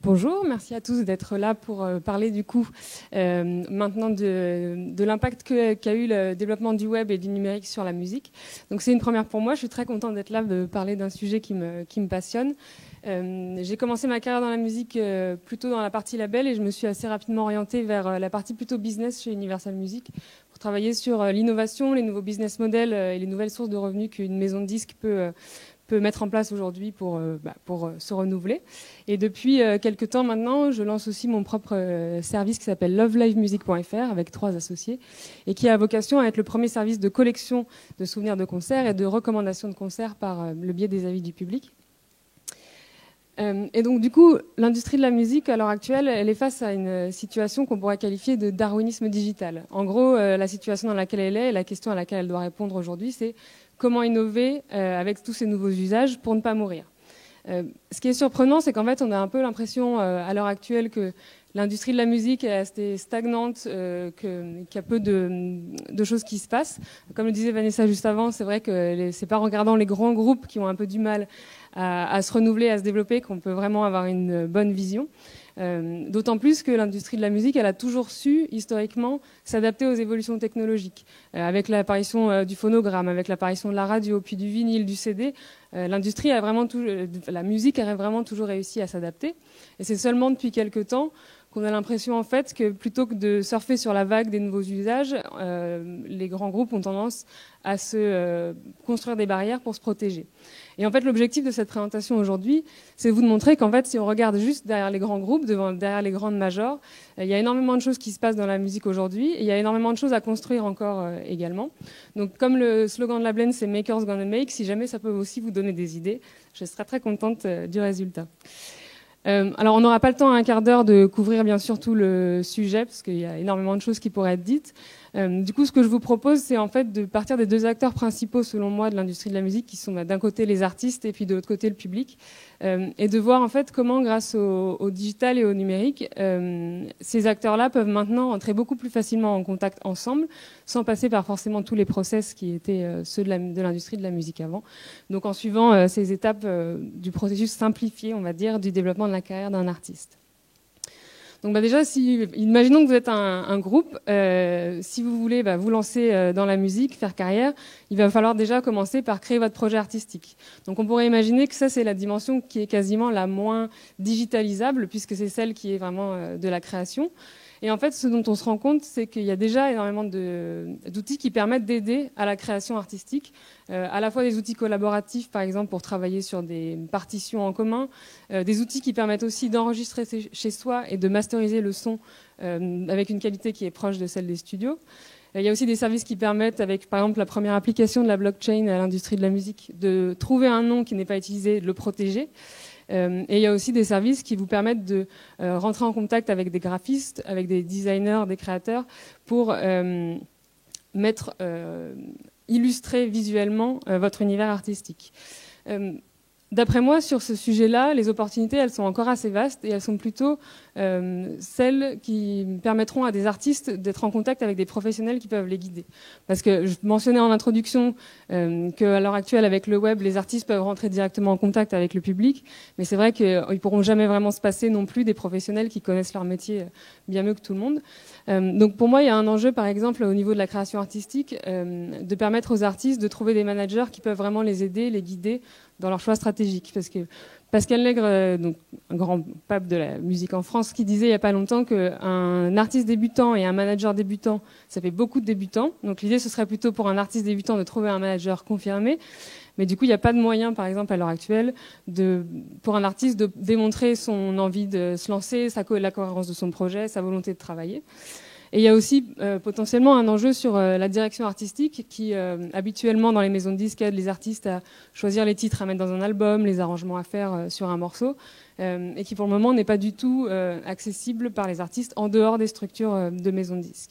Bonjour, merci à tous d'être là pour parler du coup maintenant de l'impact qu'a eu le développement du web et du numérique sur la musique. Donc c'est une première pour moi, je suis très contente d'être là, de parler d'un sujet qui me passionne. J'ai commencé ma carrière dans la musique plutôt dans la partie label et je me suis assez rapidement orientée vers la partie plutôt business chez Universal Music pour travailler sur l'innovation, les nouveaux business models et les nouvelles sources de revenus qu'une maison de disques peut mettre en place aujourd'hui pour se renouveler. Et depuis quelques temps maintenant, je lance aussi mon propre service qui s'appelle lovelivemusic.fr avec 3 associés et qui a vocation à être le premier service de collection de souvenirs de concerts et de recommandations de concerts par le biais des avis du public. Et donc du coup, l'industrie de la musique à l'heure actuelle, elle est face à une situation qu'on pourrait qualifier de darwinisme digital. En gros, la situation dans laquelle elle est, et la question à laquelle elle doit répondre aujourd'hui, c'est comment innover avec tous ces nouveaux usages pour ne pas mourir. Ce qui est surprenant, c'est qu'en fait, on a un peu l'impression à l'heure actuelle que l'industrie de la musique est assez stagnante, qu'il y a peu de choses qui se passent. Comme le disait Vanessa juste avant, c'est vrai que c'est pas en regardant les grands groupes qui ont un peu du mal à se renouveler, à se développer, qu'on peut vraiment avoir une bonne vision. D'autant plus que l'industrie de la musique, elle a toujours su, historiquement, s'adapter aux évolutions technologiques. Avec l'apparition du phonogramme, avec l'apparition de la radio, puis du vinyle, du CD, l'industrie a vraiment la musique a vraiment toujours réussi à s'adapter. Et c'est seulement depuis quelques temps qu'on a l'impression en fait que plutôt que de surfer sur la vague des nouveaux usages, les grands groupes ont tendance à se construire des barrières pour se protéger. Et en fait, l'objectif de cette présentation aujourd'hui, c'est de vous montrer qu'en fait, si on regarde juste derrière les grands groupes, derrière les grandes majors, il y a énormément de choses qui se passent dans la musique aujourd'hui et il y a énormément de choses à construire encore également. Donc, comme le slogan de la Blend, c'est Makers Gonna Make, si jamais ça peut aussi vous donner des idées, je serai très contente du résultat. Alors, on n'aura pas le temps à un quart d'heure de couvrir bien sûr tout le sujet parce qu'il y a énormément de choses qui pourraient être dites. Du coup, ce que je vous propose, c'est en fait de partir des 2 acteurs principaux, selon moi, de l'industrie de la musique, qui sont d'un côté les artistes et puis de l'autre côté le public, et de voir en fait comment, grâce au digital et au numérique, ces acteurs-là peuvent maintenant entrer beaucoup plus facilement en contact ensemble, sans passer par forcément tous les process qui étaient ceux de l'industrie de la musique avant. Donc, en suivant ces étapes du processus simplifié, on va dire, du développement de la carrière d'un artiste. Donc déjà, imaginons que vous êtes un groupe, si vous voulez vous lancer dans la musique, faire carrière, il va falloir déjà commencer par créer votre projet artistique. Donc on pourrait imaginer que ça, c'est la dimension qui est quasiment la moins digitalisable, puisque c'est celle qui est vraiment de la création. Et en fait, ce dont on se rend compte, c'est qu'il y a déjà énormément d'outils qui permettent d'aider à la création artistique, à la fois des outils collaboratifs, par exemple, pour travailler sur des partitions en commun, des outils qui permettent aussi d'enregistrer chez soi et de masteriser le son avec une qualité qui est proche de celle des studios. Il y a aussi des services qui permettent, avec par exemple la première application de la blockchain à l'industrie de la musique, de trouver un nom qui n'est pas utilisé, de le protéger. Et il y a aussi des services qui vous permettent de rentrer en contact avec des graphistes, avec des designers, des créateurs, pour illustrer visuellement votre univers artistique. D'après moi, sur ce sujet-là, les opportunités, elles sont encore assez vastes et elles sont plutôt celles qui permettront à des artistes d'être en contact avec des professionnels qui peuvent les guider. Parce que je mentionnais en introduction qu'à l'heure actuelle, avec le web, les artistes peuvent rentrer directement en contact avec le public, mais c'est vrai qu'ils ne pourront jamais vraiment se passer non plus des professionnels qui connaissent leur métier bien mieux que tout le monde. Donc pour moi, il y a un enjeu, par exemple, au niveau de la création artistique, de permettre aux artistes de trouver des managers qui peuvent vraiment les aider, les guider dans leurs choix stratégiques. Parce que Pascal Nègre, donc un grand pape de la musique en France, qui disait il n'y a pas longtemps qu'un artiste débutant et un manager débutant, ça fait beaucoup de débutants. Donc l'idée, ce serait plutôt pour un artiste débutant de trouver un manager confirmé. Mais du coup, il n'y a pas de moyen, par exemple, à l'heure actuelle, pour un artiste de démontrer son envie de se lancer, la cohérence de son projet, sa volonté de travailler. Et il y a aussi potentiellement un enjeu sur la direction artistique qui, habituellement, dans les maisons de disques, aide les artistes à choisir les titres à mettre dans un album, les arrangements à faire sur un morceau, et qui, pour le moment, n'est pas du tout accessible par les artistes en dehors des structures de maisons de disques.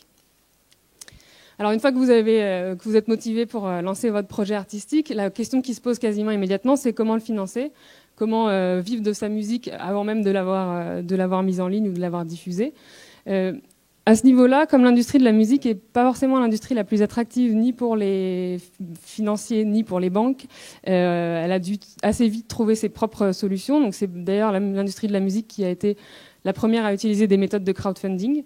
Alors, une fois que vous êtes motivé pour lancer votre projet artistique, la question qui se pose quasiment immédiatement, c'est comment le financer, comment vivre de sa musique avant même de l'avoir mise en ligne ou de l'avoir diffusée. à ce niveau-là, comme l'industrie de la musique n'est pas forcément l'industrie la plus attractive ni pour les financiers ni pour les banques, elle a dû assez vite trouver ses propres solutions. Donc c'est d'ailleurs l'industrie de la musique qui a été la première à utiliser des méthodes de crowdfunding.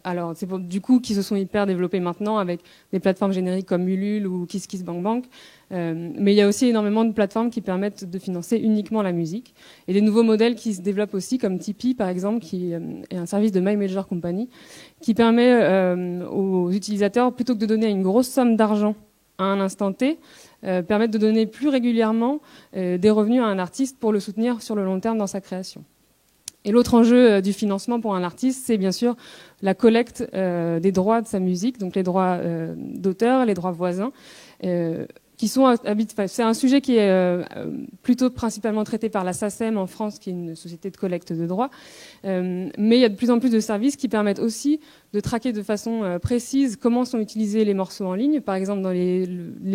Alors c'est du coup qui se sont hyper développées maintenant avec des plateformes génériques comme Ulule ou KissKissBankBank. Mais il y a aussi énormément de plateformes qui permettent de financer uniquement la musique. Et des nouveaux modèles qui se développent aussi, comme Tipeee par exemple, qui est un service de My Major Company, qui permet aux utilisateurs, plutôt que de donner une grosse somme d'argent à un instant T, permettre de donner plus régulièrement des revenus à un artiste pour le soutenir sur le long terme dans sa création. Et l'autre enjeu du financement pour un artiste, c'est bien sûr la collecte des droits de sa musique, donc les droits d'auteur, les droits voisins, qui sont c'est un sujet qui est plutôt principalement traité par la SACEM en France, qui est une société de collecte de droits. Mais il y a de plus en plus de services qui permettent aussi de traquer de façon précise comment sont utilisés les morceaux en ligne, par exemple dans les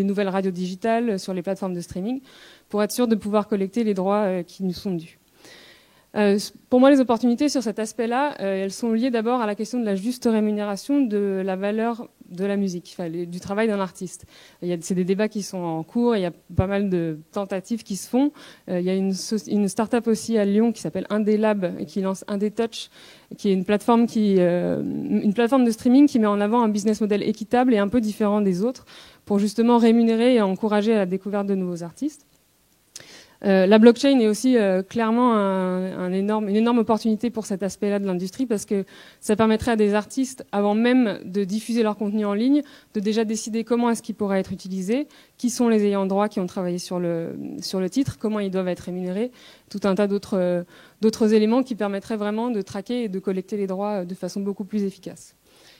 nouvelles radios digitales, sur les plateformes de streaming, pour être sûr de pouvoir collecter les droits qui nous sont dus. Pour moi, les opportunités sur cet aspect-là, elles sont liées d'abord à la question de la juste rémunération de la valeur de la musique, enfin, du travail d'un artiste. C'est des débats qui sont en cours, il y a pas mal de tentatives qui se font. Il y a une start-up aussi à Lyon qui s'appelle Indélab et qui lance Indétouch, qui est une plateforme de streaming qui met en avant un business model équitable et un peu différent des autres pour justement rémunérer et encourager la découverte de nouveaux artistes. La blockchain est aussi clairement une énorme opportunité pour cet aspect-là de l'industrie parce que ça permettrait à des artistes, avant même de diffuser leur contenu en ligne, de déjà décider comment est-ce qu'il pourrait être utilisé, qui sont les ayants droit qui ont travaillé sur le titre, comment ils doivent être rémunérés, tout un tas d'autres éléments qui permettraient vraiment de traquer et de collecter les droits de façon beaucoup plus efficace.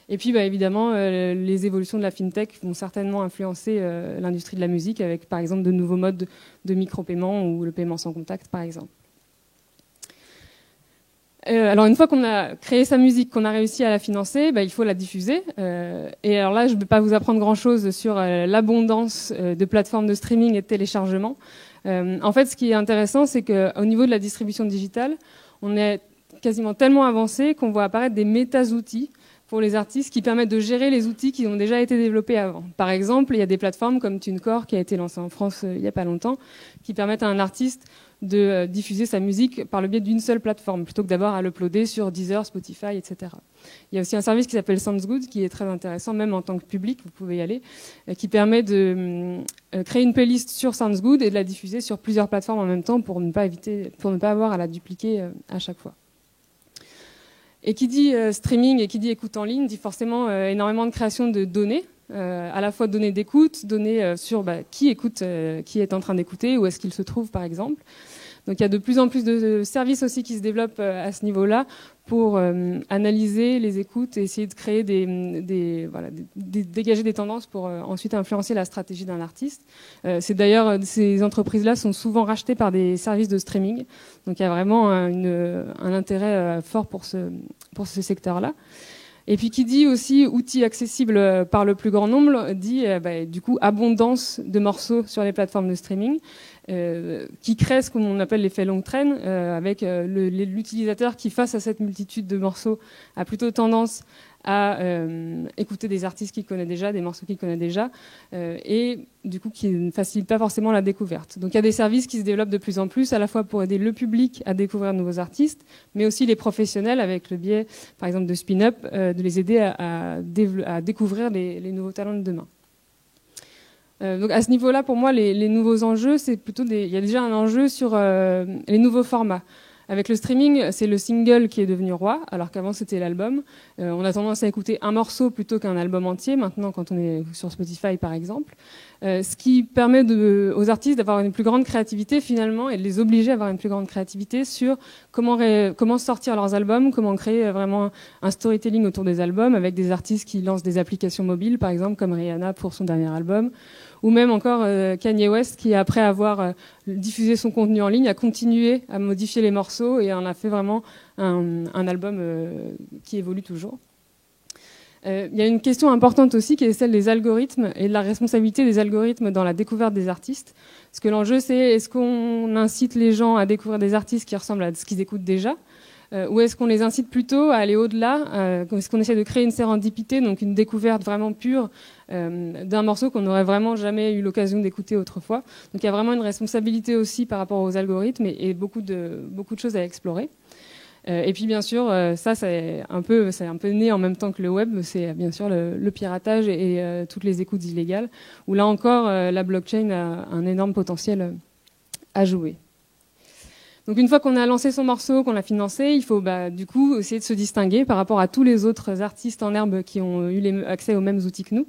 Et puis évidemment, les évolutions de la fintech vont certainement influencer l'industrie de la musique avec par exemple de nouveaux modes de micro-paiement ou le paiement sans contact par exemple. Alors une fois qu'on a créé sa musique, qu'on a réussi à la financer, il faut la diffuser. Et alors là, je ne vais pas vous apprendre grand-chose sur l'abondance de plateformes de streaming et de téléchargement. En fait, ce qui est intéressant, c'est qu'au niveau de la distribution digitale, on est quasiment tellement avancé qu'on voit apparaître des méta-outils pour les artistes qui permettent de gérer les outils qui ont déjà été développés avant. Par exemple, il y a des plateformes comme TuneCore qui a été lancée en France il n'y a pas longtemps, qui permettent à un artiste de diffuser sa musique par le biais d'une seule plateforme, plutôt que d'avoir à l'uploader sur Deezer, Spotify, etc. Il y a aussi un service qui s'appelle SoundsGood, qui est très intéressant, même en tant que public, vous pouvez y aller, qui permet de créer une playlist sur SoundsGood et de la diffuser sur plusieurs plateformes en même temps pour ne pas avoir à la dupliquer à chaque fois. Et qui dit streaming et qui dit écoute en ligne dit forcément énormément de création de données, à la fois données d'écoute, données sur qui écoute, qui est en train d'écouter, où est-ce qu'il se trouve par exemple. Donc il y a de plus en plus de services aussi qui se développent à ce niveau-là pour analyser les écoutes et essayer de créer dégager des tendances pour ensuite influencer la stratégie d'un artiste. C'est d'ailleurs, ces entreprises-là sont souvent rachetées par des services de streaming. Donc il y a vraiment un intérêt fort pour ce secteur-là. Et puis qui dit aussi outils accessibles par le plus grand nombre, dit du coup abondance de morceaux sur les plateformes de streaming, qui crée ce qu'on appelle l'effet long train, avec l'utilisateur qui, face à cette multitude de morceaux, a plutôt tendance à écouter des artistes qu'il connaît déjà, des morceaux qu'il connaît déjà, et du coup qui ne facilite pas forcément la découverte. Donc il y a des services qui se développent de plus en plus, à la fois pour aider le public à découvrir de nouveaux artistes, mais aussi les professionnels, avec le biais, par exemple, de Spin-Up, de les aider à découvrir les nouveaux talents de demain. Donc à ce niveau-là, pour moi, les nouveaux enjeux, c'est plutôt il y a déjà un enjeu sur les nouveaux formats. Avec le streaming, c'est le single qui est devenu roi, alors qu'avant c'était l'album. On a tendance à écouter un morceau plutôt qu'un album entier, maintenant quand on est sur Spotify par exemple. Ce qui permet aux artistes d'avoir une plus grande créativité finalement et de les obliger à avoir une plus grande créativité sur comment sortir leurs albums, comment créer vraiment un storytelling autour des albums avec des artistes qui lancent des applications mobiles par exemple comme Rihanna pour son dernier album, ou même encore Kanye West qui après avoir diffusé son contenu en ligne a continué à modifier les morceaux et en a fait vraiment un album qui évolue toujours. Il y a une question importante aussi qui est celle des algorithmes et de la responsabilité des algorithmes dans la découverte des artistes. Parce que l'enjeu, c'est est-ce qu'on incite les gens à découvrir des artistes qui ressemblent à ce qu'ils écoutent déjà, ou est-ce qu'on les incite plutôt à aller au-delà, est-ce qu'on essaie de créer une sérendipité, donc une découverte vraiment pure d'un morceau qu'on n'aurait vraiment jamais eu l'occasion d'écouter autrefois. Donc il y a vraiment une responsabilité aussi par rapport aux algorithmes et beaucoup de choses à explorer. Et puis bien sûr, ça c'est un peu né en même temps que le web, c'est bien sûr le piratage et toutes les écoutes illégales, où là encore la blockchain a un énorme potentiel à jouer. Donc une fois qu'on a lancé son morceau, qu'on l'a financé, il faut du coup essayer de se distinguer par rapport à tous les autres artistes en herbe qui ont eu accès aux mêmes outils que nous.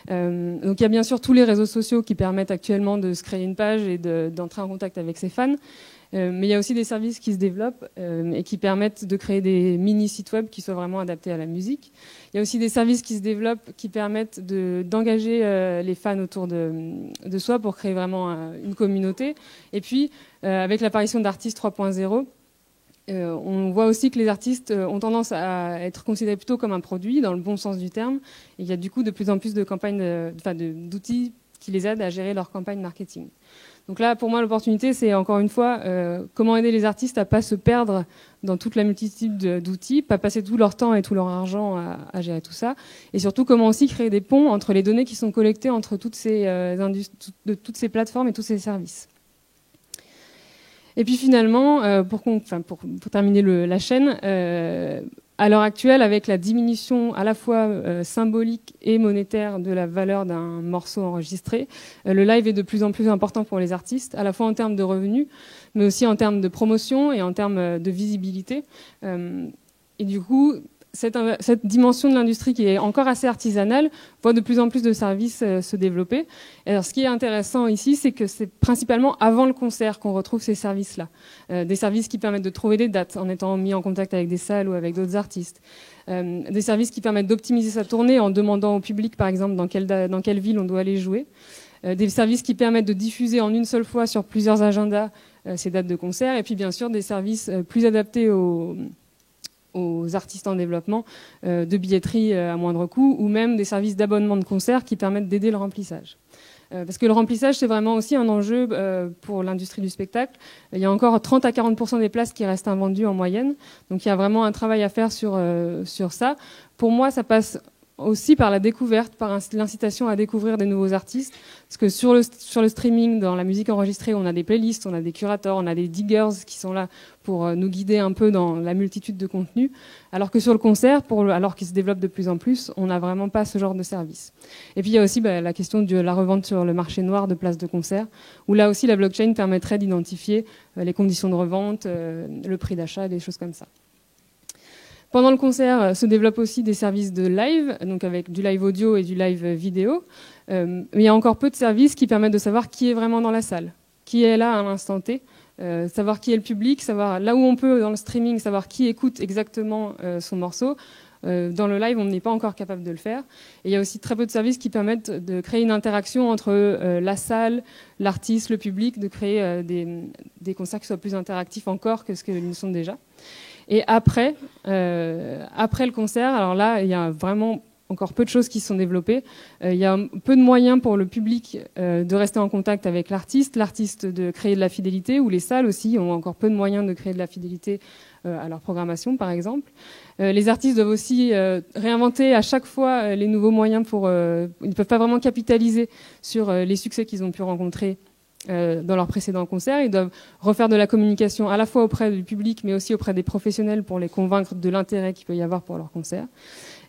Donc il y a bien sûr tous les réseaux sociaux qui permettent actuellement de se créer une page et d'entrer en contact avec ses fans. Mais il y a aussi des services qui se développent et qui permettent de créer des mini-sites web qui soient vraiment adaptés à la musique. Il y a aussi des services qui se développent qui permettent d'engager les fans autour de soi pour créer vraiment une communauté. Et puis, avec l'apparition d'Artistes 3.0, on voit aussi que les artistes ont tendance à être considérés plutôt comme un produit, dans le bon sens du terme. Et il y a du coup de plus en plus de campagnes, d'outils qui les aident à gérer leur campagne marketing. Donc là, pour moi, l'opportunité, c'est encore une fois comment aider les artistes à pas se perdre dans toute la multitude d'outils, pas passer tout leur temps et tout leur argent à gérer tout ça, et surtout comment aussi créer des ponts entre les données qui sont collectées entre toutes ces plateformes et tous ces services. Et puis finalement, pour terminer la chaîne, à l'heure actuelle, avec la diminution à la fois symbolique et monétaire de la valeur d'un morceau enregistré, le live est de plus en plus important pour les artistes, à la fois en termes de revenus, mais aussi en termes de promotion et en termes de visibilité. Et du coup, cette dimension de l'industrie qui est encore assez artisanale voit de plus en plus de services se développer. Et alors, ce qui est intéressant ici, c'est que c'est principalement avant le concert qu'on retrouve ces services-là. Des services qui permettent de trouver des dates en étant mis en contact avec des salles ou avec d'autres artistes. Des services qui permettent d'optimiser sa tournée en demandant au public, par exemple, dans quelle ville on doit aller jouer. Des services qui permettent de diffuser en une seule fois sur plusieurs agendas ces dates de concert. Et puis, bien sûr, des services plus adaptés aux artistes en développement, de billetterie à moindre coût, ou même des services d'abonnement de concert qui permettent d'aider le remplissage. Parce que le remplissage, c'est vraiment aussi un enjeu pour l'industrie du spectacle. Il y a encore 30 à 40% des places qui restent invendues en moyenne. Donc il y a vraiment un travail à faire sur ça. Pour moi, ça passe aussi par la découverte, par l'incitation à découvrir des nouveaux artistes. Parce que sur le streaming, dans la musique enregistrée, on a des playlists, on a des curators, on a des diggers qui sont là pour nous guider un peu dans la multitude de contenus. Alors que sur le concert, alors qu'il se développe de plus en plus, on n'a vraiment pas ce genre de service. Et puis il y a aussi la question de la revente sur le marché noir de places de concert, où là aussi la blockchain permettrait d'identifier les conditions de revente, le prix d'achat, des choses comme ça. Pendant le concert, se développent aussi des services de live, donc avec du live audio et du live vidéo. Mais il y a encore peu de services qui permettent de savoir qui est vraiment dans la salle, qui est là à l'instant T, savoir qui est le public, savoir là où on peut dans le streaming, savoir qui écoute exactement son morceau. Dans le live, on n'est pas encore capable de le faire. Et il y a aussi très peu de services qui permettent de créer une interaction entre la salle, l'artiste, le public, de créer des concerts qui soient plus interactifs encore que ce qu'ils sont déjà. Et après le concert, alors là, il y a vraiment encore peu de choses qui se sont développées. Il y a peu de moyens pour le public de rester en contact avec l'artiste de créer de la fidélité, ou les salles aussi ont encore peu de moyens de créer de la fidélité à leur programmation, par exemple. Les artistes doivent aussi réinventer à chaque fois les nouveaux moyens ils ne peuvent pas vraiment capitaliser sur les succès qu'ils ont pu rencontrer dans leurs précédents concerts. Ils doivent refaire de la communication à la fois auprès du public, mais aussi auprès des professionnels pour les convaincre de l'intérêt qu'il peut y avoir pour leurs concerts.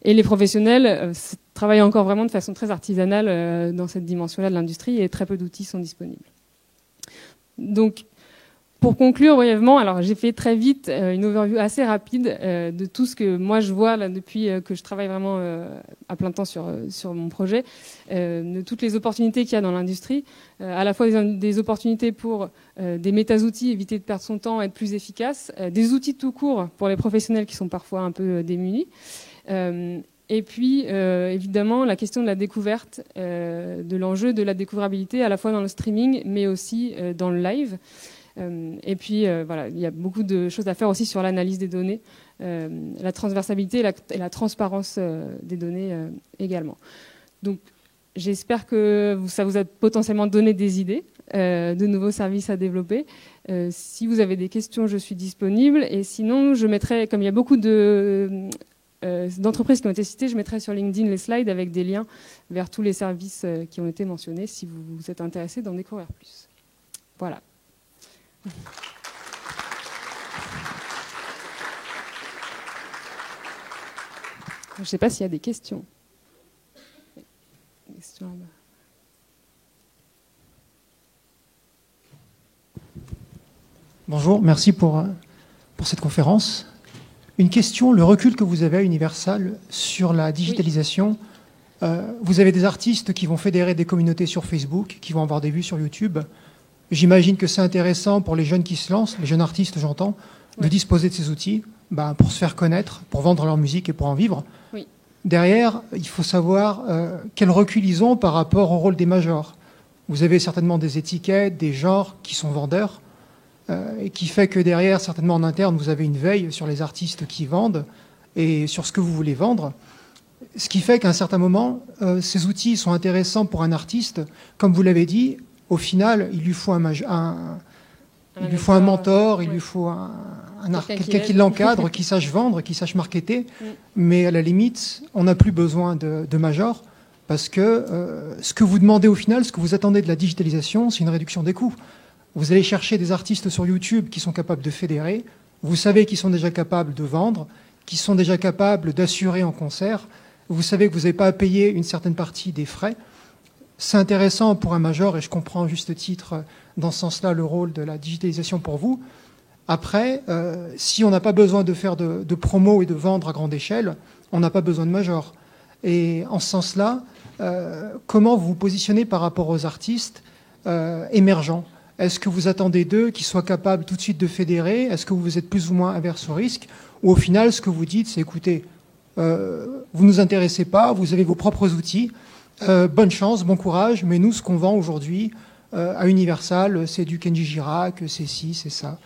Et les professionnels travaillent encore vraiment de façon très artisanale dans cette dimension-là de l'industrie, et très peu d'outils sont disponibles. Donc, pour conclure brièvement, alors j'ai fait très vite une overview assez rapide de tout ce que moi je vois là depuis que je travaille vraiment à plein temps sur mon projet, de toutes les opportunités qu'il y a dans l'industrie, à la fois des opportunités pour des méta-outils, éviter de perdre son temps, être plus efficace, des outils tout court pour les professionnels qui sont parfois un peu démunis, et puis évidemment la question de la découverte, de l'enjeu de la découvrabilité à la fois dans le streaming mais aussi dans le live. Et puis voilà, il y a beaucoup de choses à faire aussi sur l'analyse des données, la transversalité et la transparence des données également. Donc j'espère que ça vous a potentiellement donné des idées. de nouveaux services à développer. Si vous avez des questions, je suis disponible. Et sinon, je mettrai, comme il y a beaucoup d'entreprises qui ont été citées, je mettrai sur LinkedIn les slides avec des liens vers tous les services qui ont été mentionnés si vous êtes intéressé d'en découvrir plus. Voilà. Je ne sais pas s'il y a des questions. Bonjour, merci pour cette conférence. Une question, le recul que vous avez à Universal sur la digitalisation. Oui. Vous avez des artistes qui vont fédérer des communautés sur Facebook, qui vont avoir des vues sur YouTube. J'imagine que c'est intéressant pour les jeunes qui se lancent, les jeunes artistes, j'entends, de disposer de ces outils pour se faire connaître, pour vendre leur musique et pour en vivre. Oui. Derrière, il faut savoir quel recul ils ont par rapport au rôle des majors. Vous avez certainement des étiquettes, des genres qui sont vendeurs, et qui fait que derrière, certainement en interne, vous avez une veille sur les artistes qui vendent et sur ce que vous voulez vendre. Ce qui fait qu'à un certain moment, ces outils sont intéressants pour un artiste. Comme vous l'avez dit, au final, il lui faut un mentor, il lui faut quelqu'un qui l'encadre, qui sache vendre, qui sache marketer. Mais à la limite, on n'a plus besoin de major parce que ce que vous demandez au final, ce que vous attendez de la digitalisation, c'est une réduction des coûts. Vous allez chercher des artistes sur YouTube qui sont capables de fédérer. Vous savez qu'ils sont déjà capables de vendre, qui sont déjà capables d'assurer en concert. Vous savez que vous n'avez pas à payer une certaine partie des frais. C'est intéressant pour un major, et je comprends à juste titre dans ce sens-là le rôle de la digitalisation pour vous. Après, si on n'a pas besoin de faire de promo et de vendre à grande échelle, on n'a pas besoin de major. Et en ce sens-là, comment vous vous positionnez par rapport aux artistes émergents ? Est-ce que vous attendez d'eux qu'ils soient capables tout de suite de fédérer ? Est-ce que vous êtes plus ou moins averse au risque ? Ou au final, ce que vous dites, c'est écoutez, vous ne nous intéressez pas, vous avez vos propres outils, bonne chance, bon courage, mais nous, ce qu'on vend aujourd'hui à Universal, c'est du Kenji Girac, c'est ci, c'est ça.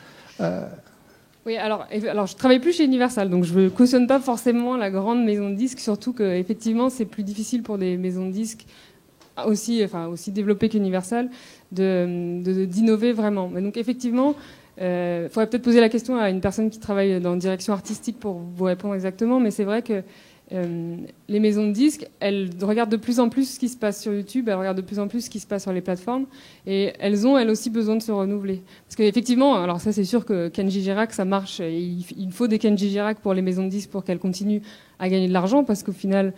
Oui, alors je travaille plus chez Universal, donc je ne cautionne pas forcément la grande maison de disques, surtout qu'effectivement, c'est plus difficile pour des maisons de disques aussi développées qu'Universal d'innover vraiment. Mais donc effectivement, il faudrait peut-être poser la question à une personne qui travaille dans direction artistique pour vous répondre exactement, mais c'est vrai que les maisons de disques, elles regardent de plus en plus ce qui se passe sur YouTube, elles regardent de plus en plus ce qui se passe sur les plateformes, et elles ont elles aussi besoin de se renouveler. Parce qu'effectivement, alors ça c'est sûr que Kenji Girac, ça marche, et il faut des Kenji Girac pour les maisons de disques pour qu'elles continuent à gagner de l'argent, parce qu'au final,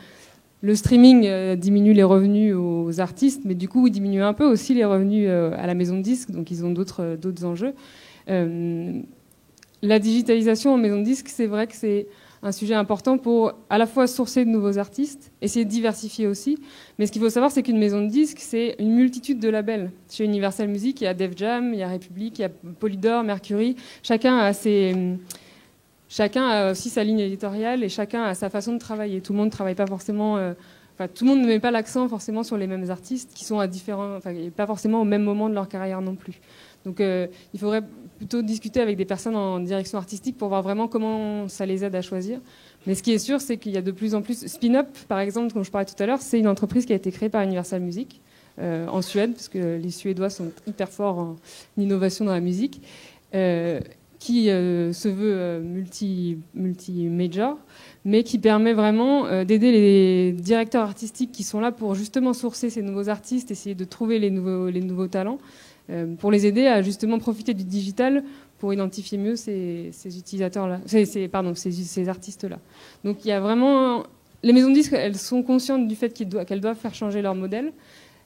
le streaming diminue les revenus aux artistes, mais du coup, il diminue un peu aussi les revenus à la maison de disques, donc ils ont d'autres enjeux. La digitalisation en maison de disques, c'est vrai que c'est un sujet important pour à la fois sourcer de nouveaux artistes, essayer de diversifier aussi. Mais ce qu'il faut savoir, c'est qu'une maison de disques, c'est une multitude de labels. Chez Universal Music, il y a Def Jam, il y a Republic, il y a Polydor, Mercury. Chacun a aussi sa ligne éditoriale et chacun a sa façon de travailler. Tout le monde ne travaille pas forcément... tout le monde ne met pas l'accent forcément sur les mêmes artistes qui sont à différents... pas forcément au même moment de leur carrière non plus. Donc il faudrait plutôt discuter avec des personnes en direction artistique pour voir vraiment comment ça les aide à choisir. Mais ce qui est sûr, c'est qu'il y a de plus en plus... Spin-Up, par exemple, dont je parlais tout à l'heure, c'est une entreprise qui a été créée par Universal Music en Suède, parce que les Suédois sont hyper forts en innovation dans la musique, qui se veut multi-major, mais qui permet vraiment d'aider les directeurs artistiques qui sont là pour justement sourcer ces nouveaux artistes, essayer de trouver les nouveaux talents, pour les aider à justement profiter du digital pour identifier mieux ces utilisateurs-là, ces artistes-là. Donc il y a vraiment... Les maisons de disques, elles sont conscientes du fait qu'elles doivent faire changer leur modèle,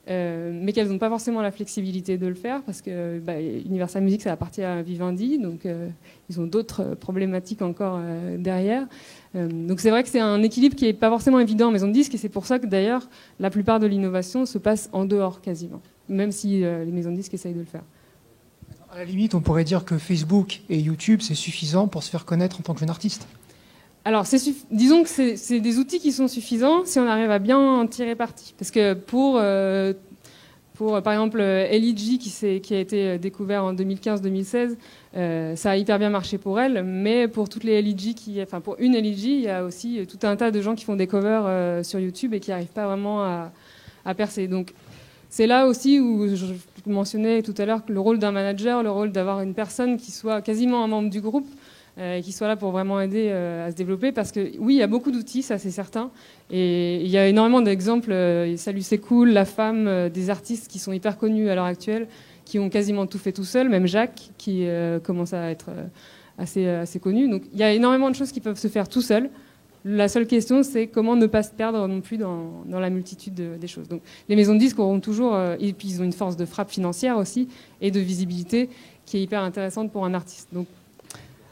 mais qu'elles n'ont pas forcément la flexibilité de le faire, parce que Universal Music, ça appartient à Vivendi, donc ils ont d'autres problématiques encore derrière. Donc c'est vrai que c'est un équilibre qui n'est pas forcément évident en maison de disques, et c'est pour ça que d'ailleurs, la plupart de l'innovation se passe en dehors quasiment, même si les maisons de disques essayent de le faire. À la limite, on pourrait dire que Facebook et YouTube, c'est suffisant pour se faire connaître en tant que jeune artiste. Alors, disons que c'est des outils qui sont suffisants si on arrive à bien en tirer parti. Parce que pour par exemple, LEG qui a été découvert en 2015-2016, ça a hyper bien marché pour elle, mais pour toutes les LEG pour une LEG, il y a aussi tout un tas de gens qui font des covers sur YouTube et qui n'arrivent pas vraiment à percer. Donc, c'est là aussi où je mentionnais tout à l'heure le rôle d'un manager, le rôle d'avoir une personne qui soit quasiment un membre du groupe, et qui soit là pour vraiment aider à se développer. Parce que oui, il y a beaucoup d'outils, ça c'est certain. Et il y a énormément d'exemples. Salut c'est cool, La Femme, des artistes qui sont hyper connus à l'heure actuelle, qui ont quasiment tout fait tout seul, même Jacques, qui commence à être assez connu. Donc il y a énormément de choses qui peuvent se faire tout seul. La seule question, c'est comment ne pas se perdre non plus dans la multitude des choses. Donc les maisons de disques auront toujours, et puis ils ont une force de frappe financière aussi, et de visibilité, qui est hyper intéressante pour un artiste. Donc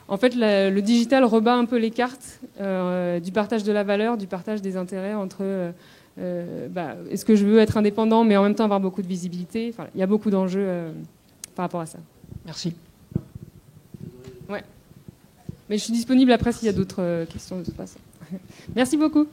en fait, le digital rebat un peu les cartes du partage de la valeur, du partage des intérêts entre est-ce que je veux être indépendant mais en même temps avoir beaucoup de visibilité. Enfin, il y a beaucoup d'enjeux par rapport à ça. Merci. Ouais. Mais je suis disponible après s'il y a d'autres questions de toute façon. Merci beaucoup.